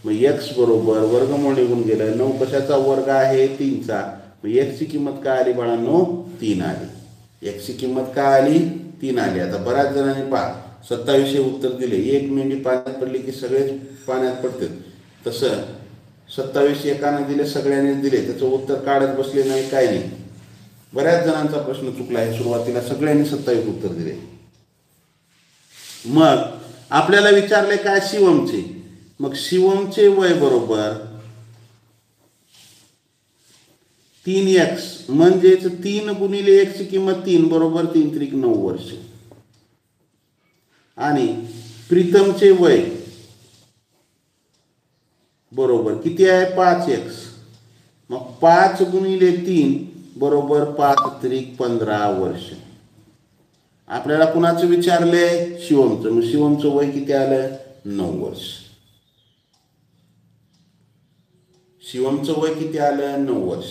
मग x बरोबर वर्गमूळ निघून गेलं. 9 कशाचा वर्ग आहे, 3चा. मग x ची किंमत काय आली बाळांनो, 3 आली. x ची किंमत काय आली, 3 आली. आता बऱ्याच जणांनी 27 उत्तर दिले. एक मेंढी पाण्यात पडली की सगळेच पाण्यात पडते, तसं 27 एकाने दिले, सगळ्यांनीच दिले. त्याचं उत्तर काढत बसले नाही, काय नाही. बऱ्याच जणांचा प्रश्न चुकला आहे. सुरुवातीला सगळ्यांनी 27 उत्तर दिले. मग आपल्याला विचारले काय, शिवमचे. मग शिवमचे वय बरोबर 3x म्हणजेच 3 गुणिले x ची किंमत 3 बरोबर 3 त्रिक 9 वर्ष. आणि प्रीतमचे वय बरोबर किती आहे 5x. मग 5 गुणिले 3 बरोबर 5 त्रिक 15 वर्ष. आपल्याला कुणाचं विचारले, शिवमचं. मग शिवमचं वय किती आलं, 9 वर्ष. शिवमचं वय किती आलं, 9 वर्ष.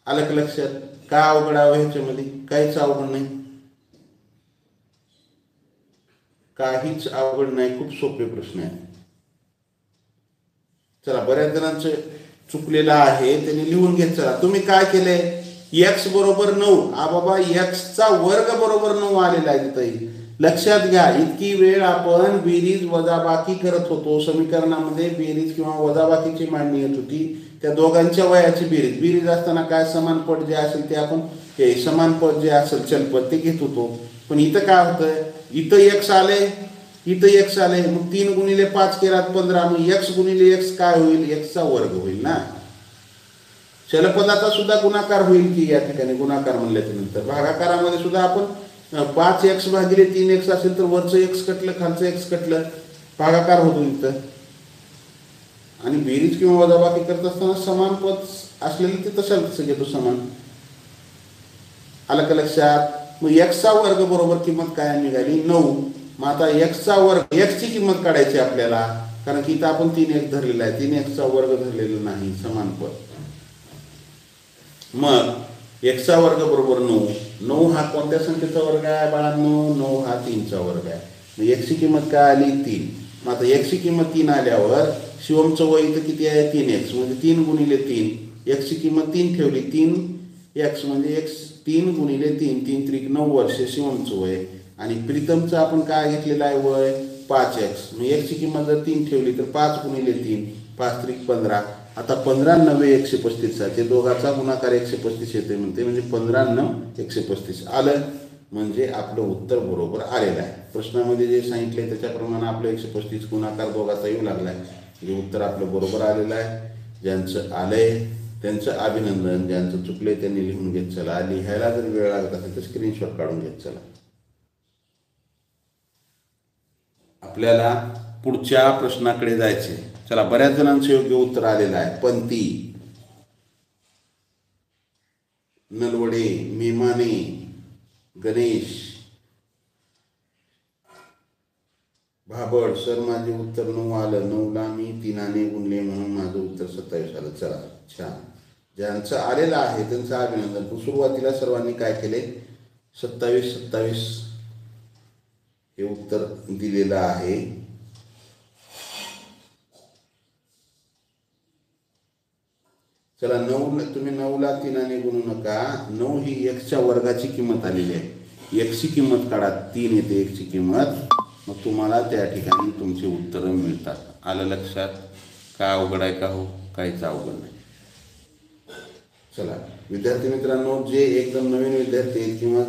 आलं का लक्षात. काय अवघड आहे ह्याच्यामध्ये, काहीच अवघड नाही, काहीच अवघड नाही, खूप सोपे प्रश्न आहे. चला, बऱ्याच जणांचं चुकलेलं आहे, त्यांनी लिहून घेत. चला, तुम्ही काय केले, x बरोबर 9. बाबा x चा वर्ग बरोबर 9 आलेला आहे तिथे. लक्षात घ्या, इतकी वेळ आपण बेरीज वजाबाकी करत होतो. समीकरणामध्ये बेरीज किंवा वजाबाकीची मांडणी येत होती. त्या दोघांच्या वयाची बेरीज असताना काय समान पट जे असेल ते आपण समान पट जे असेल चलपद ते घेत होतो. पण इथं काय होतं, इथं x आले, इथं x आले. मग 3 गुणिले 5 केलात 15. मग x गुणिले x काय होईल, x चा वर्ग होईल ना. चलपदाचा सुद्धा गुणाकार होईल की या ठिकाणी. गुणाकार म्हणल्याच्या नंतर भागाकारामध्ये सुद्धा आपण 5x भागिले 3x असेल तर वरचं x कटलं, खालचं x कटलं, भागाकार होतो इथं. आणि बेरीज किंवा वजाबाकी करत असताना समान पद असलेलं ते तसं घेतो समान. आलं का लक्षात. मग x चा वर्ग बरोबर किंमत काय निघाली, 9. मग आता x चा वर्ग, x ची किंमत काढायची आपल्याला, कारण की इथं आपण 3x धरलेला आहे, 3x चा वर्ग धरलेला नाही, समान पद. मग x चा वर्ग बरोबर 9. 9 हा कोणत्या संख्येचा वर्ग आहे बाळांनो, 9 हा 3 चा वर्ग आहे. मग x ची किंमत काय आली, 3. मग आता x ची किंमत 3 आल्यावर शिवमचं वय इथं किती आहे, 3x. म्हणजे 3 गुणिले 3, x ची किंमत 3 ठेवली, 3x म्हणजे x 3 गुणिले 3, 3 त्रिक 9 वर्ष शिवमचं वय. आणि प्रीतमचं आपण काय घेतलेलं आहे वय, 5x. मग x ची किंमत जर 3 ठेवली तर 5 गुणिले 3, 5 त्रिक 15. आता 15 9 135 ते दोघाचा गुणाकार 135 येते म्हणते, म्हणजे 15 9 135 आलं. म्हणजे आपलं उत्तर बरोबर आलेलं आहे. प्रश्नामध्ये जे सांगितले त्याच्याप्रमाणे आपलं 135 गुणाकार दोघाचा येऊ लागला आहे. म्हणजे उत्तर आपलं बरोबर आलेलं आहे. ज्यांचं आलंय त्यांचं अभिनंदन, ज्यांचं चुकलंय त्यांनी लिहून घेत चला. लिहायला जर वेळ लागत असेल तर स्क्रीनशॉट काढून घेत चला. आपल्याला पुढच्या प्रश्नाकडे जायचे. चला, बऱ्याच जणांचं योग्य उत्तर आलेलं आहे. पंती, नलवडे, मेमाने, गणेश, भाबड. सर माझे उत्तर 9 आलं. 9ला मी 3ने गुणले म्हणून माझं उत्तर 27 आलं. चला, छान. ज्यांचं आलेलं आहे त्यांचं अभिनंदन. पण सुरुवातीला सर्वांनी काय केले? 27 हे उत्तर दिलेलं आहे. चला, 9 तुम्ही 9ला 3ने गुणू नका. 9 ही एक्सच्या वर्गाची किंमत आलेली आहे. एक्सची किंमत काढा, 3 येते एक्सची किंमत. मग तुम्हाला त्या ठिकाणी तुमची उत्तरं मिळतात. आलं लक्षात? काय अवघड आहे का? हो, काहीच अवघड नाही. चला विद्यार्थी मित्रांनो, जे एकदम नवीन विद्यार्थी आहेत किंवा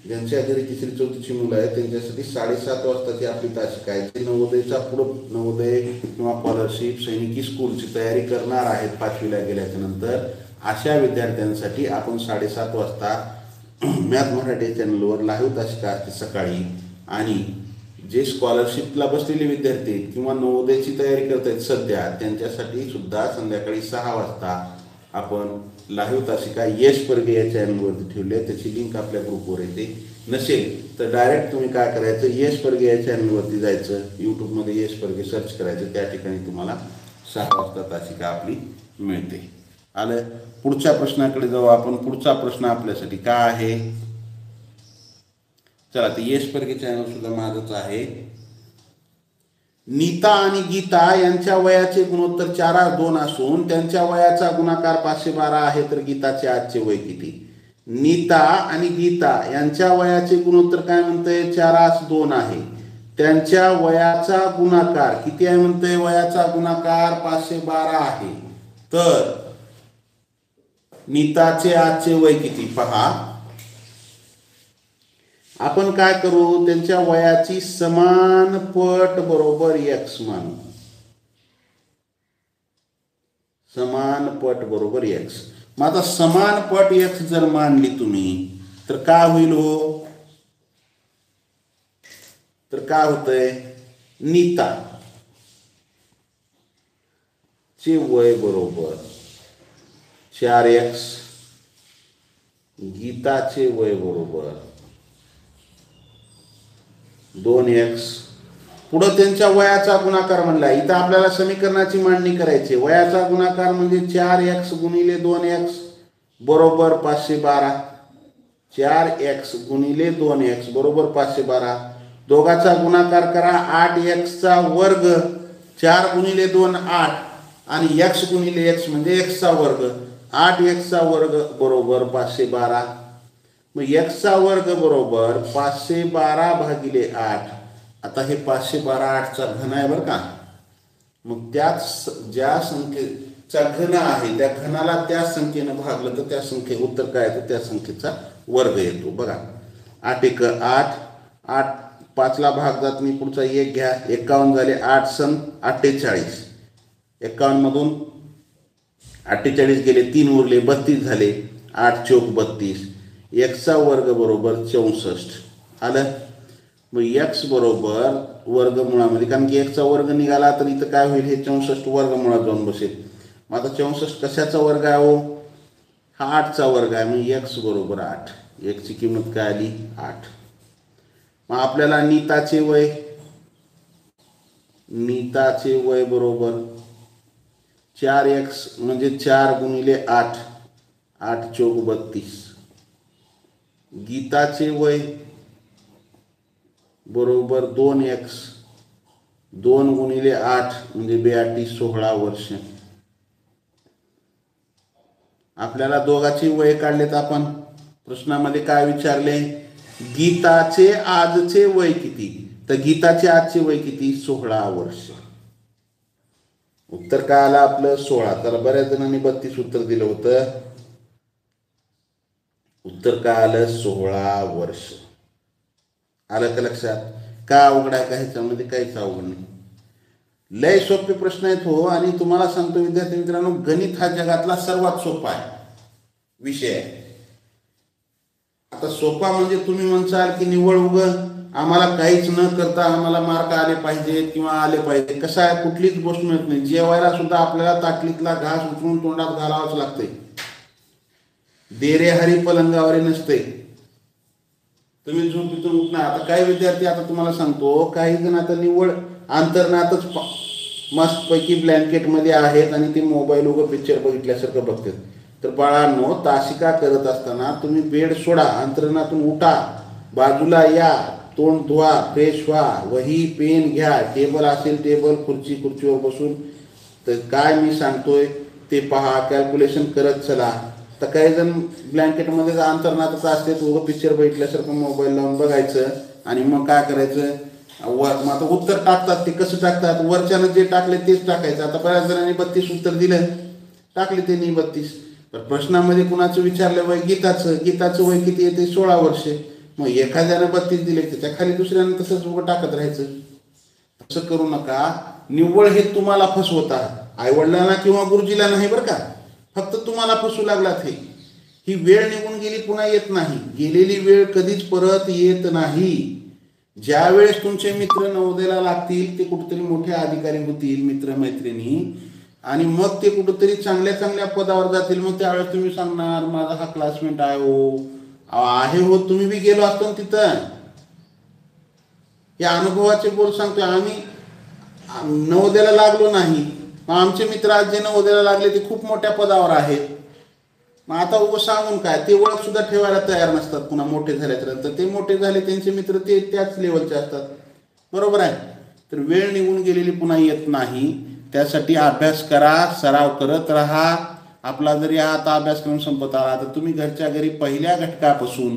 ज्यांच्या घरी 3री 4थीची मुलं आहेत त्यांच्यासाठी 7:30 वाजताची आपली तासिका आहे. ते नवोदयचा नवोदय किंवा स्कॉलरशिप, सैनिकी स्कूलची तयारी करणार आहेत 5वीला गेल्याच्या नंतर, अशा विद्यार्थ्यांसाठी आपण 7:30 वाजता मॅथ मराठी चॅनलवर लाईव्ह तासिका असते सकाळी. आणि जे स्कॉलरशिपला बसलेले विद्यार्थी आहेत किंवा नवोदयची तयारी करत आहेत सध्या, त्यांच्यासाठी सुद्धा संध्याकाळी 6 वाजता आपण लाईव्ह तासिका यश परगे या चॅनलवरती ठेवली आहे. त्याची लिंक आपल्या ग्रुपवर येते. नसेल तर डायरेक्ट तुम्ही काय करायचं, यश परगे या चॅनलवरती जायचं, यूट्यूबमध्ये यश परगे सर्च करायचं. त्या ठिकाणी तुम्हाला 6 वाजता तासिका आपली मिळते. आलं? पुढच्या प्रश्नाकडे जाऊ आपण. पुढचा प्रश्न आपल्यासाठी काय आहे? चला, ते यश परगे चॅनल सुद्धा माझंच आहे. नीता आणि गीता यांच्या वयाचे गुणोत्तर 4:2 असून त्यांच्या वयाचा गुणाकार 512 आहे, तर गीताचे आजचे वय किती? नीता आणि गीता यांच्या वयाचे गुणोत्तर काय म्हणतंय? 4:2 आहे. त्यांच्या वयाचा गुणाकार किती आहे म्हणतंय? वयाचा गुणाकार 512 आहे. तर नीताचे आजचे वय किती? पहा, आपण काय करू? त्यांच्या वयाची समान पट बरोबर x मानू. समान पट बरोबर x. मग आता समान पट x जर मानली तुम्ही तर काय होईल हो? तर काय होतंय? नीता चे वय बरोबर 4x, गीताचे वय बरोबर 2x. पुढं त्यांच्या वयाचा गुणाकार म्हणला. इथं आपल्याला समीकरणाची मांडणी करायची. वयाचा गुणाकार म्हणजे 4x गुणिले 2x बरोबर 512. 4x गुणिले 2x बरोबर 512. दोघाचा गुणाकार करा. 8x वर्ग. 4 गुणिले 2 8 आणि x गुणिले x म्हणजे x वर्ग. 8x वर्ग बरोबर 512. मग x वर्ग बरोबर 512 भागिले 8. आता हे 512 8चा घन आहे बरं का. मग त्याच ज्या संख्येचा घन आहे त्या घनाला त्या संख्येनं भागलं तर त्या उत्तर काय येतं? त्या संख्येचा वर्ग येतो. बघा, 8 1 8, 8 5ला भाग जात नाही, पुढचा 1 घ्या, 51 झाले. 8 सम 48. 51 मधून 48 गेले, 3 उरले, 32 झाले. 8 चौक 32. x वर्ग बरोबर 64. आलं? मग x बरोबर वर्गमुळामध्ये, कारण की x वर्ग निघाला तर इथं काय होईल? हे 64 वर्गमुळात जाऊन बसेल. मग आता 64 कशाचा वर्ग आहे हो? हा 8चा वर्ग आहे. मग x बरोबर 8. x ची किंमत काय आली? 8. मग आपल्याला नीताचे वय बरोबर 4x म्हणजे 4 गुणिले 8, 8 चौक 32. गीताचे वय बरोबर 2x, 2 गुणिले 8 म्हणजे 82 16 वर्ष. आपल्याला दोघांची वय काढलेत आपण. प्रश्नामध्ये काय विचारले? गीताचे आजचे वय किती? तर गीताचे आजचे वय किती? 16 वर्ष. उत्तर काय आलं आपलं? 16. तर बऱ्याच जणांनी 32 उत्तर दिलं होतं. उत्तर काय आलं? 16 वर्ष. आलं का लक्षात? का अवघड आहे का? ह्याच्यामध्ये काहीच अवघड नाही, लय सोपे प्रश्न आहेत हो. आणि तुम्हाला सांगतो विद्यार्थी मित्रांनो, गणित हा जगातला सर्वात सोपा आहे विषय आहे. आता सोपा म्हणजे तुम्ही म्हणसाल की निव्वळ उग आम्हाला काहीच न करता आम्हाला मार्क आले पाहिजेत किंवा आले पाहिजे, कसं आहे, कुठलीच गोष्ट मिळत नाही. जेवायला सुद्धा आपल्याला ताटलीतला घास उचलून तोंडात घालावंच लागतंय. देरे हरी पलंगावरी नसते. तुम्ही झोपेतून उठणार. आता काही विद्यार्थी, आता तुम्हाला सांगतो, काही जण आता निव्वळ अंतर्नातच मस्तपैकी ब्लँकेटमध्ये आहेत आणि ते मोबाईल उगं पिक्चर बघितल्यासारखं बघतात. तर बाळांनो, तासिका करत असताना तुम्ही बेड सोडा, अंतर्नातून उठा, बाजूला या, तोंड धुवा, फ्रेश व्हा, वही पेन घ्या, टेबल असेल टेबल, खुर्चीवर बसून तर काय मी सांगतोय ते पहा, कॅल्क्युलेशन करत चला. तर काही जण ब्लँकेटमध्ये अंतर्नातच असते, उगं पिक्चर बघितल्यासारखं मोबाईल लावून बघायचं आणि मग काय करायचं, मग आता उत्तर टाकतात. ते कसं टाकतात? वरच्यानं जे टाकले तेच टाकायचं. आता बऱ्याच जणांनी 32 उत्तर दिलं, टाकले त्यांनी 32. पण प्रश्नामध्ये कुणाचं विचारलं वय, गीताचं वय किती येते? 16 वर्षे. मग एखाद्यानं 32 दिले, त्याच्या खाली दुसऱ्यानं तसंच उभं टाकत राहायचं. तसं करू नका. निव्वळ हे तुम्हाला फसवता, आईवडिलांना किंवा गुरुजीला नाही बरं का, फक्त तुम्हाला फसू लागलात. ही वेळ निघून गेली, पुन्हा येत नाही. गेलेली वेळ कधीच परत येत नाही. ज्या वेळेस तुमचे मित्र नवोदयाला लागतील, ते कुठेतरी मोठे अधिकारी होतील, मित्रमैत्रिणी, आणि मग ते कुठेतरी चांगल्या चांगल्या पदावर जातील. मग त्यावेळेस तुम्ही सांगणार माझा हा क्लासमेट आहे हो, आहे हो, तुम्ही बी गेलो असतो तिथं. या अनुभवाचे बोल सांगतोय. आम्ही नवोदयाला लागलो नाही, आमचे मित्र आज जे नवोदयाला लागले ते खूप मोठ्या पदावर आहेत. मग आता उभं सांगून काय, ते ओळख सुद्धा ठेवायला तयार नसतात. पुन्हा मोठे झाल्यानंतर ते मोठे झाले, त्यांचे मित्र ते त्याच लेवलचे असतात. बरोबर आहे. तर वेळ निघून गेलेली पुन्हा येत नाही. त्यासाठी अभ्यास करा, सराव करत राहा. आपला जरी आता अभ्यासक्रम संपत आला तर तुम्ही घरच्या घरी पहिल्या घटकापासून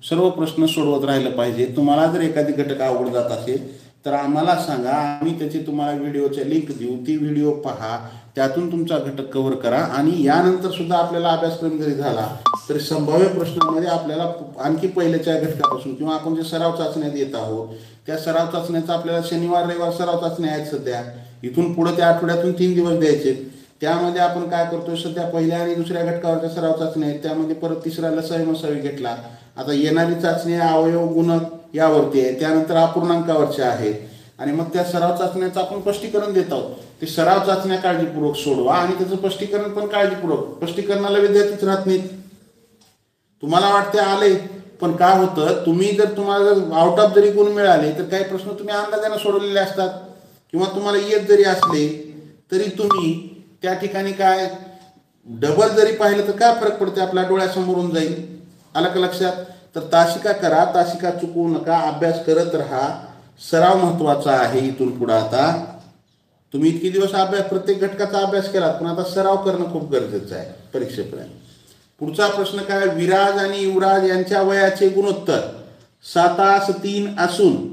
सर्व प्रश्न सोडवत राहिलं पाहिजे. तुम्हाला जर एखादी घटक अवघड जात असेल तर आम्हाला सांगा, आम्ही त्याची तुम्हाला व्हिडिओच्या लिंक देऊ, ती व्हिडिओ पहा, त्यातून तुमचा घटक कव्हर करा. आणि यानंतर सुद्धा आपल्याला अभ्यासक्रम जरी झाला तरी संभाव्य प्रश्नामध्ये आपल्याला आणखी पहिल्याच्या घटकापासून किंवा आपण जे सराव चाचण्यात येत आहोत त्या सराव चाचण्याचा आपल्याला शनिवार रविवार सराव चाचण्या आहेत सध्या. इथून पुढे त्या आठवड्यातून 3 दिवस द्यायचे. त्यामध्ये आपण काय करतोय, सध्या पहिल्या आणि दुसऱ्या घटकावरच्या सराव चाचण्या आहेत, त्यामध्ये परत तिसरा लसावी मसावी घेतला. आता येणारी चाचणी अवयव गुणक यावरती आहे, त्यानंतर अपूर्णांकावरच्या आहेत. आणि मग त्या सराव चाचण्याचं आपण स्पष्टीकरण देत आहोत. ते सराव चाचण्या काळजीपूर्वक सोडवा आणि त्याचं स्पष्टीकरण पण काळजीपूर्वक. स्पष्टीकरणाला विद्यार्थीच राहत नाहीत. तुम्हाला वाटते आले, पण काय होतं, तुम्हाला जर आउट ऑफ जरी गुण मिळाले तर काही प्रश्न तुम्ही अंदाजाने सोडवलेले असतात, किंवा तुम्हाला येत जरी असले तरी तुम्ही त्या ठिकाणी काय डबल जरी पाहिलं तर काय फरक पडते, आपल्या डोळ्यासमोरून जाईल. आलं का लक्षात? तर तासिका करा, तासिका चुकवू नका, अभ्यास करत राहा. सराव महत्वाचा आहे. इथून पुढे आता तुम्ही इतके दिवस अभ्यास, प्रत्येक घटकाचा अभ्यास केला, पण आता सराव करणं खूप गरजेचं आहे परीक्षेपर्यंत. पुढचा प्रश्न काय, विराज आणि युवराज यांच्या वयाचे गुणोत्तर 7-3 असून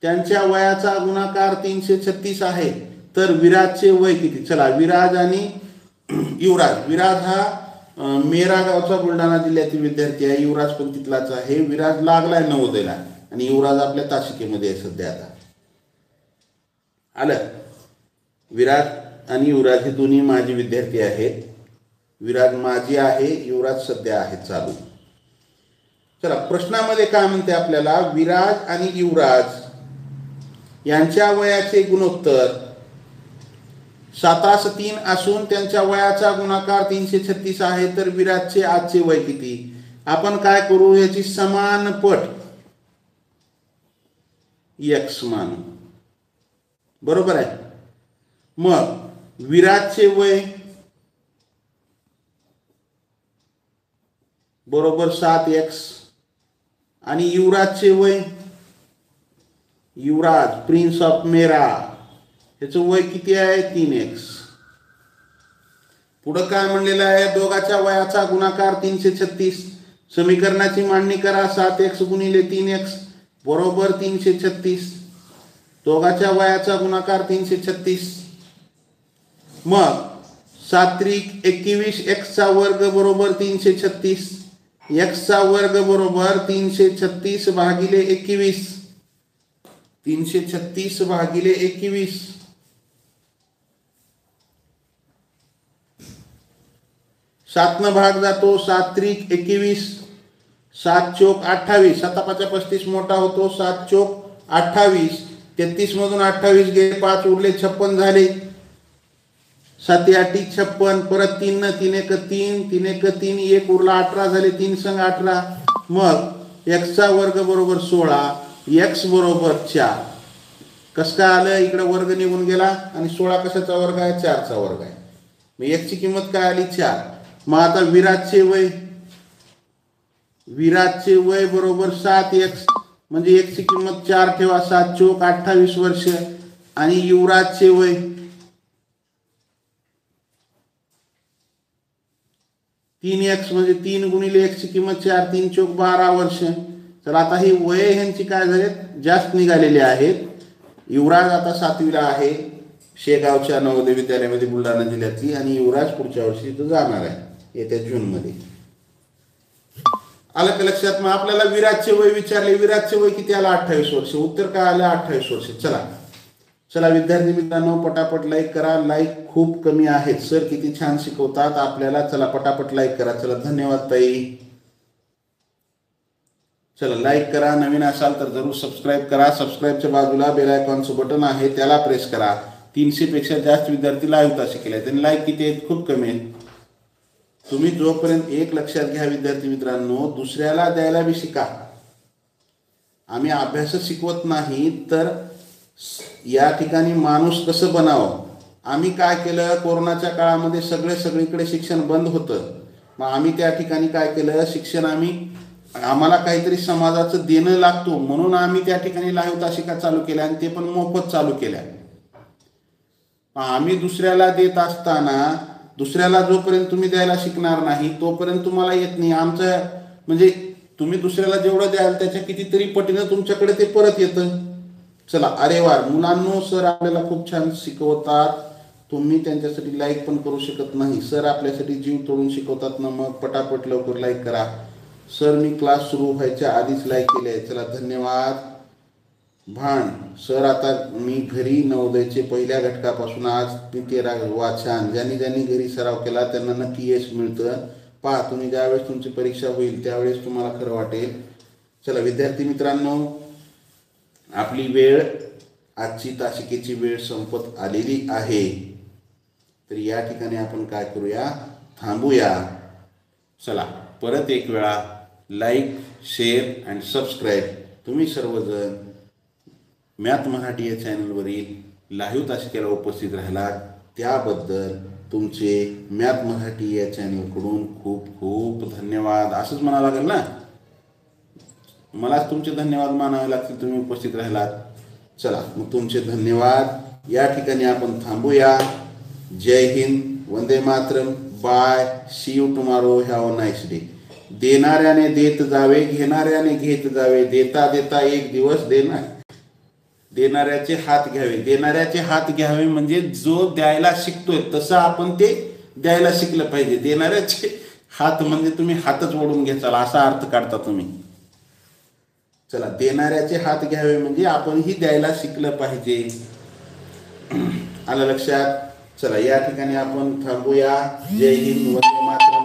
त्यांच्या वयाचा गुणाकार 336 आहे, तर विराजचे वय किती? चला, विराज आणि युवराज. विराज हा मेरा गावचा बुलढाणा जिल्ह्यातील विद्यार्थी आहे, युवराज पण तिथलाच आहे. विराज लागलाय नवोदयला आणि युवराज आपल्या तासिकेमध्ये आहे सध्या. आता आलं. विराज आणि युवराज हे दोन्ही माझे विद्यार्थी आहेत. विराज माझी आहे, युवराज सध्या आहे चालू. चला, प्रश्नामध्ये काय म्हणते आपल्याला, विराज आणि युवराज यांच्या वयाचे गुणोत्तर 7-3 असून त्यांच्या वयाचा गुणाकार 336 आहे, तर विराजचे आजचे वय किती? आपण काय करू, याची समान पट x मानू. बरोबर आहे. मग विराजचे वय बरोबर 7x आणि युवराजचे वय, युवराज प्रिन्स ऑफ मेरा, याचं वय किती आहे? 3x. पुढं काय म्हणलेलं आहे, दोघाच्या वयाचा गुणाकार 336. समीकरणाची मांडणी करा. 7x गुणिले 3x बरोबर 336. दोघाच्या वयाचा गुणाकार 336. मग 7×3 = 21, x चा वर्ग बरोबर 336. x चा वर्ग बरोबर 336 भागिले 21. 336 भागिले 21, 7 न भाग जातो, 7 त्रिक 21, 7 चोक 28, 7 5 35 मोठा होतो, 7 चोक 28, 33 मधून 28 गेले, 5 उरले, 56 झाले, 7 8 56, परत 3 न 3 1 3, 3 1 3, 1 उरला, 18 झाले, 3 संग 18, मग x चा वर्ग बरोबर 16, x बरोबर 4. कसं काय आलं, इकडे वर्ग निघून गेला आणि 16 कशाचा वर्ग आहे, 4 चा वर्ग आहे. मग x ची किंमत काय आली, 4. मग आता विराजचे वय बरोबर 7x, म्हणजे x ची किंमत 4 ठेवा, 7 चोक 28 वर्ष, आणि युवराजचे वय 3x, म्हणजे 3 गुणिले x ची किंमत 4, 3 चोक 12 वर्ष. तर आता ही वय ह्यांची काय झालेत, जास्त निघालेली आहेत. युवराज आता 7वीला आहे शेगावच्या नवोदय विद्यालयामध्ये बुलढाणा जिल्ह्यातली, आणि युवराज पुढच्या वर्षी इथं जाणार आहे येत्या जूनमध्ये. आलं का लक्षात. मग आपल्याला विराजचे वय विचारले, विराजचे वय किती आलं, 28 वर्ष. उत्तर काय आलं, 28 वर्ष. चला विद्यार्थी मित्रांनो, पटापट लाईक करा. लाईक खूप कमी आहेत. सर किती छान शिकवतात आपल्याला. चला पटापट लाईक करा. चला धन्यवाद ताई. चला लाईक करा. नवीन असाल तर जरूर सबस्क्राईब करा. सबस्क्राईबच्या बाजूला बेल आयकॉनचं बटन आहे, त्याला प्रेस करा. 300 पेक्षा जास्त विद्यार्थी लाईव्ह तास शिकले, त्यांनी लाईक किती आहेत, खूप कमी आहेत. तुम्ही जोपर्यंत एक लक्षात घ्या विद्यार्थी मित्रांनो, दुसऱ्याला द्यायला बी शिका. आम्ही अभ्यास शिकवत नाही, तर या ठिकाणी माणूस कसं बनावं. आम्ही काय केलं, कोरोनाच्या काळामध्ये सगळीकडे शिक्षण बंद होतं. मग आम्ही त्या ठिकाणी काय केलं, शिक्षण आम्हाला काहीतरी समाजाचं देणं लागतो, म्हणून आम्ही त्या ठिकाणी लाईव्ह तासिका चालू केल्या, आणि ते पण मोफत चालू केल्या. आम्ही दुसऱ्याला देत असताना, दुसऱ्याला जोपर्यंत तुम्ही द्यायला शिकणार नाही तोपर्यंत तुम्हाला येत नाही. आमचं म्हणजे तुम्ही दुसऱ्याला जेवढं द्याल त्याच्या कितीतरी पटीनं तुमच्याकडे ते परत येतं. चला, अरे वा मुलांनो, सर आपल्याला खूप छान शिकवतात. तुम्ही त्यांच्यासाठी लाईक पण करू शकत नाही. सर आपल्यासाठी जीव तोडून शिकवतात ना. मग पटापट लवकर लाईक करा. सर मी क्लास सुरू व्हायच्या आधीच लाईक केले आहे. चला धन्यवाद. भान सर, आता मी घरी नवोदयचे पहिल्या घटकापासून आज मी 13 वाचन, ज्यांनी घरी सराव केला त्यांना नक्की यश मिळतं. पहा, तुम्ही ज्यावेळेस तुमची परीक्षा होईल त्यावेळेस तुम्हाला खरं वाटेल. चला विद्यार्थी मित्रांनो, आपली वेळ, आजची तासिकेची वेळ संपत आलेली आहे. तर या ठिकाणी आपण काय करूया, थांबूया. चला परत एक वेळा लाईक, शेअर आणि सबस्क्राईब. तुम्ही सर्वजण मॅथ मराठी या चॅनलवरील लाईव्ह तासिकेला उपस्थित राहिलात त्याबद्दल तुमचे मॅथ मराठी या चॅनलकडून खूप खूप धन्यवाद. असंच म्हणावं लागेल ना, मलाच तुमचे धन्यवाद मानावे लागतील, तुम्ही उपस्थित राहिलात. चला मग तुमचे धन्यवाद. या ठिकाणी आपण थांबूया. जय हिंद, वंदे मातरम, bye, see you tomorrow, have a nice day. देणाऱ्याने देत जावे, घेणाऱ्याने घेत जावे, देता देता एक दिवस देणाऱ्याचे हात घ्यावे. देणाऱ्याचे हात घ्यावे म्हणजे जो द्यायला शिकतोय तसं आपण ते द्यायला शिकलं पाहिजे. देणाऱ्याचे हात म्हणजे तुम्ही हातच ओढून घ्याल असा अर्थ काढता तुम्ही. चला, देणाऱ्याचे हात घ्यावे म्हणजे आपणही द्यायला शिकलं पाहिजे. आलं लक्षात. चला या ठिकाणी आपण थांबूया. जय हिंद, वंदे मातरम.